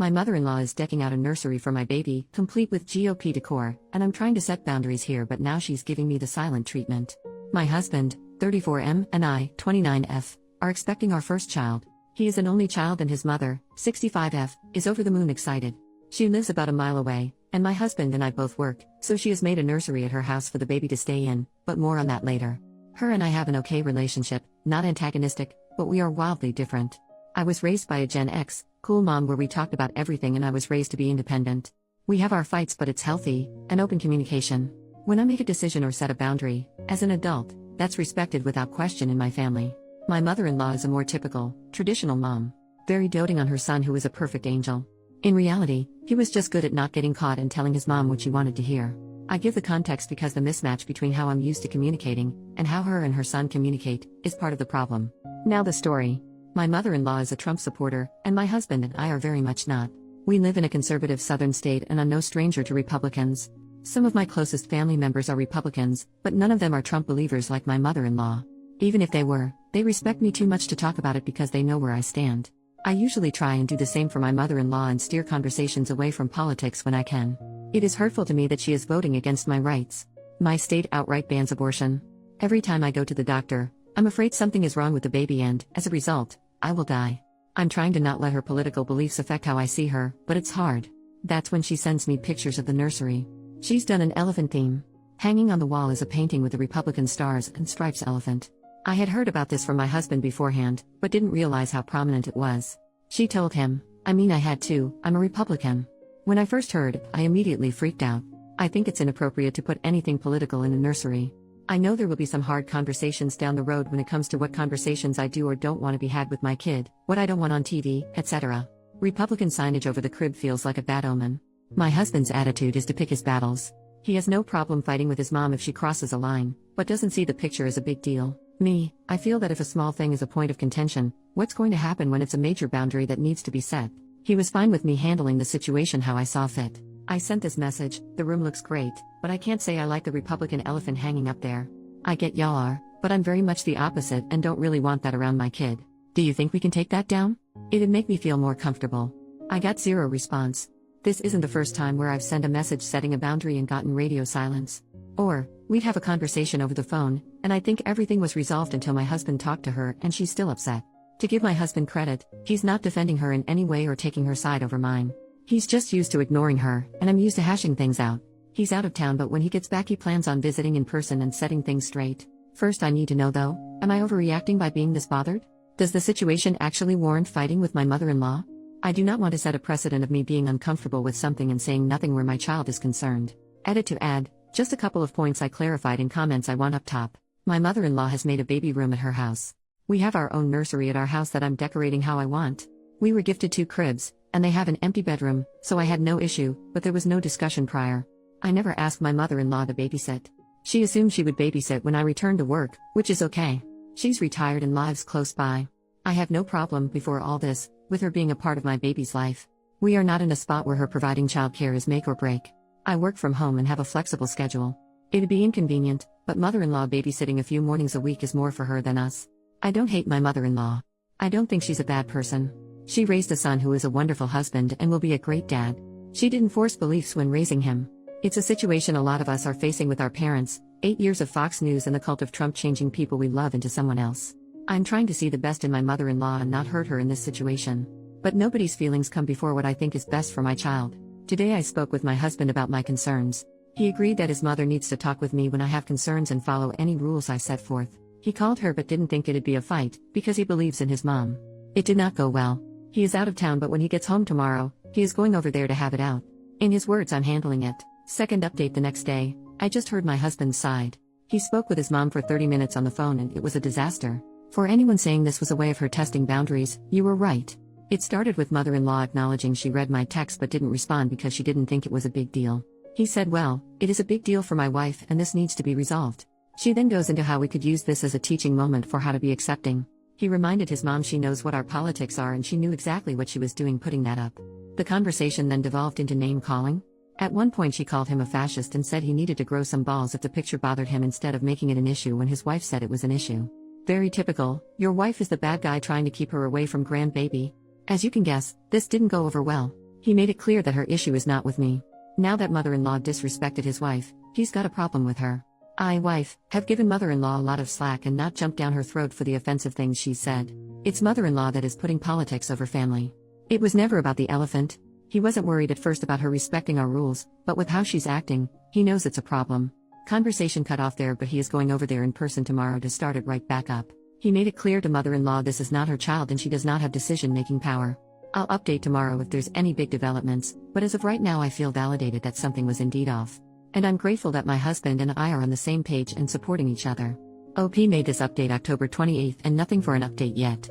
My mother-in-law is decking out a nursery for my baby, complete with GOP decor, and I'm trying to set boundaries here, but now she's giving me the silent treatment. My husband, 34M, and I, 29F, are expecting our first child. He is an only child and his mother, 65F, is over the moon excited. She lives about a mile away, and my husband and I both work, so she has made a nursery at her house for the baby to stay in, but more on that later. Her and I have an okay relationship, not antagonistic, but we are wildly different. I was raised by a Gen X, cool mom where we talked about everything, and I was raised to be independent. We have our fights, but it's healthy, and open communication. When I make a decision or set a boundary, as an adult, that's respected without question in my family. My mother-in-law is a more typical, traditional mom, very doting on her son who is a perfect angel. In reality, he was just good at not getting caught and telling his mom what she wanted to hear. I give the context because the mismatch between how I'm used to communicating and how her and her son communicate is part of the problem. Now the story. My mother-in-law is a Trump supporter, and my husband and I are very much not. We live in a conservative southern state and are no stranger to Republicans. Some of my closest family members are Republicans, but none of them are Trump believers like my mother-in-law. Even if they were, they respect me too much to talk about it because they know where I stand. I usually try and do the same for my mother-in-law and steer conversations away from politics when I can. It is hurtful to me that she is voting against my rights. My state outright bans abortion. Every time I go to the doctor, I'm afraid something is wrong with the baby and, as a result, I will die. I'm trying to not let her political beliefs affect how I see her, but it's hard. That's when she sends me pictures of the nursery. She's done an elephant theme. Hanging on the wall is a painting with the Republican stars and stripes elephant. I had heard about this from my husband beforehand, but didn't realize how prominent it was. She told him, I had to, I'm a Republican. When I first heard, I immediately freaked out. I think it's inappropriate to put anything political in a nursery. I know there will be some hard conversations down the road when it comes to what conversations I do or don't want to be had with my kid, what I don't want on TV, etc. Republican signage over the crib feels like a bad omen. My husband's attitude is to pick his battles. He has no problem fighting with his mom if she crosses a line, but doesn't see the picture as a big deal. Me, I feel that if a small thing is a point of contention, what's going to happen when it's a major boundary that needs to be set? He was fine with me handling the situation how I saw fit. I sent this message, the room looks great, but I can't say I like the Republican elephant hanging up there. I get y'all are, but I'm very much the opposite and don't really want that around my kid. Do you think we can take that down? It'd make me feel more comfortable. I got zero response. This isn't the first time where I've sent a message setting a boundary and gotten radio silence. Or, we'd have a conversation over the phone, and I think everything was resolved until my husband talked to her and she's still upset. To give my husband credit, he's not defending her in any way or taking her side over mine. He's just used to ignoring her, and I'm used to hashing things out. He's out of town, but when he gets back he plans on visiting in person and setting things straight. First I need to know though, am I overreacting by being this bothered? Does the situation actually warrant fighting with my mother-in-law? I do not want to set a precedent of me being uncomfortable with something and saying nothing where my child is concerned. Edit to add, just a couple of points I clarified in comments I want up top. My mother-in-law has made a baby room at her house. We have our own nursery at our house that I'm decorating how I want. We were gifted 2 cribs, and they have an empty bedroom, so I had no issue, but there was no discussion prior. I never asked my mother-in-law to babysit. She assumed she would babysit when I returned to work, which is okay. She's retired and lives close by. I have no problem, before all this, with her being a part of my baby's life. We are not in a spot where her providing childcare is make or break. I work from home and have a flexible schedule. It'd be inconvenient, but mother-in-law babysitting a few mornings a week is more for her than us. I don't hate my mother-in-law. I don't think she's a bad person. She raised a son who is a wonderful husband and will be a great dad. She didn't force beliefs when raising him. It's a situation a lot of us are facing with our parents, 8 years of Fox News and the cult of Trump changing people we love into someone else. I'm trying to see the best in my mother-in-law and not hurt her in this situation. But nobody's feelings come before what I think is best for my child. Today I spoke with my husband about my concerns. He agreed that his mother needs to talk with me when I have concerns and follow any rules I set forth. He called her but didn't think it'd be a fight, because he believes in his mom. It did not go well. He is out of town, but when he gets home tomorrow, he is going over there to have it out. In his words, I'm handling it. Second update the next day, I just heard my husband's side. He spoke with his mom for 30 minutes on the phone and it was a disaster. For anyone saying this was a way of her testing boundaries, you were right. It started with mother-in-law acknowledging she read my text but didn't respond because she didn't think it was a big deal. He said, well, it is a big deal for my wife and this needs to be resolved. She then goes into how we could use this as a teaching moment for how to be accepting. He reminded his mom she knows what our politics are and she knew exactly what she was doing putting that up. The conversation then devolved into name-calling. At one point she called him a fascist and said he needed to grow some balls if the picture bothered him instead of making it an issue when his wife said it was an issue. Very typical, your wife is the bad guy trying to keep her away from grandbaby. As you can guess, this didn't go over well. He made it clear that her issue is not with me. Now that mother-in-law disrespected his wife, he's got a problem with her. I, wife, have given mother-in-law a lot of slack and not jumped down her throat for the offensive things she said. It's mother-in-law that is putting politics over family. It was never about the elephant. He wasn't worried at first about her respecting our rules, but with how she's acting, he knows it's a problem. Conversation cut off there, but he is going over there in person tomorrow to start it right back up. He made it clear to mother-in-law this is not her child and she does not have decision-making power. I'll update tomorrow if there's any big developments, but as of right now I feel validated that something was indeed off. And I'm grateful that my husband and I are on the same page and supporting each other. OP made this update October 28th and nothing for an update yet.